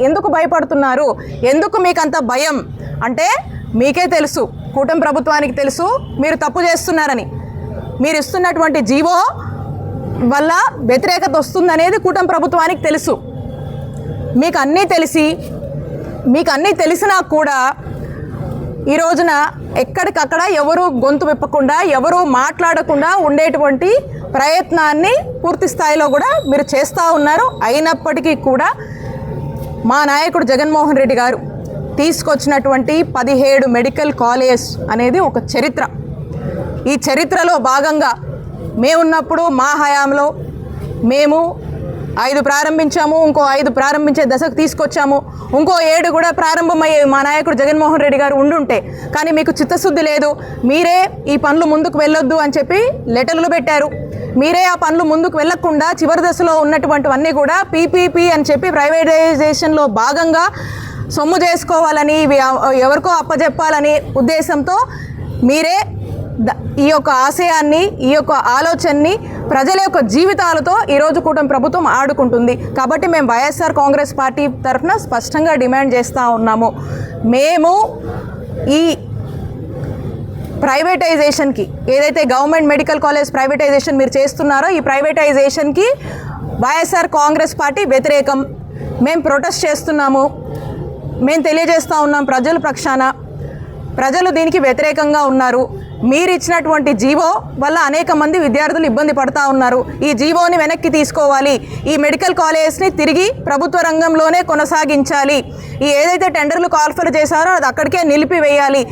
ఎందుకు భయపడుతున్నారు? ఎందుకు మీకు అంత భయం అంటే మీకే తెలుసు, కూటమి ప్రభుత్వానికి తెలుసు మీరు తప్పు చేస్తున్నారని. మీరు ఇస్తున్నటువంటి జీవో వల్ల వ్యతిరేకత వస్తుందనేది కూటమి ప్రభుత్వానికి తెలుసు. మీకు అన్నీ తెలిసినా కూడా ఈ రోజున ఎక్కడికక్కడ ఎవరు గొంతు విప్పకుండా, ఎవరు మాట్లాడకుండా ఉండేటువంటి ప్రయత్నాన్ని పూర్తి స్థాయిలో కూడా మీరు చేస్తూ ఉన్నారు. అయినప్పటికీ కూడా మా నాయకుడు జగన్మోహన్ రెడ్డి గారు తీసుకొచ్చినటువంటి 17 మెడికల్ కాలేజ్ అనేది ఒక చరిత్ర. ఈ చరిత్రలో భాగంగా మేమున్నప్పుడు మా హయాంలో మేము 5 ప్రారంభించాము, ఇంకో 5 ప్రారంభించే దశకు తీసుకొచ్చాము, ఇంకో 7 కూడా ప్రారంభమయ్యే మా నాయకుడు జగన్మోహన్ రెడ్డి గారు ఉండుంటే. కానీ మీకు చిత్తశుద్ధి లేదు, మీరే ఈ పనులు ముందుకు వెళ్ళొద్దు అని చెప్పి లెటర్లు పెట్టారు. మీరే ఆ పనులు ముందుకు వెళ్లకుండా చివరి దశలో ఉన్నటువంటివన్నీ కూడా పీపీపీ అని చెప్పి ప్రైవేటైజేషన్లో భాగంగా సొమ్ము చేసుకోవాలని, ఎవరికో అప్పజెప్పాలని ఉద్దేశంతో మీరే ఈ యొక్క ఆశయాన్ని, ఈ యొక్క ఆలోచనని ప్రజల యొక్క జీవితాలతో ఈరోజు కూటమి ప్రభుత్వం ఆడుకుంటుంది. కాబట్టి మేము వైఎస్ఆర్ కాంగ్రెస్ పార్టీ తరఫున స్పష్టంగా డిమాండ్ చేస్తూ ఉన్నాము. మేము ఈ ప్రైవేటైజేషన్కి, ఏదైతే గవర్నమెంట్ మెడికల్ కాలేజ్ ప్రైవేటైజేషన్ మీరు చేస్తున్నారో ఈ ప్రైవేటైజేషన్కి వైఎస్ఆర్ కాంగ్రెస్ పార్టీ వ్యతిరేకం. మేము ప్రొటెస్ట్ చేస్తున్నాము, మేము తెలియజేస్తూ ఉన్నాం ప్రజల పక్షాన. ప్రజలు దీనికి వ్యతిరేకంగా ఉన్నారు. మీరు ఇచ్చినటువంటి జీవో వల్ల అనేక మంది విద్యార్థులు ఇబ్బంది పడుతూ ఉన్నారు. ఈ జీవోని వెనక్కి తీసుకోవాలి, ఈ మెడికల్ కాలేజ్ని తిరిగి ప్రభుత్వ రంగంలోనే కొనసాగించాలి. ఈ ఏదైతే టెండర్లు కాల్ఫర్ చేశారో అది అక్కడికే నిలిపివేయాలి.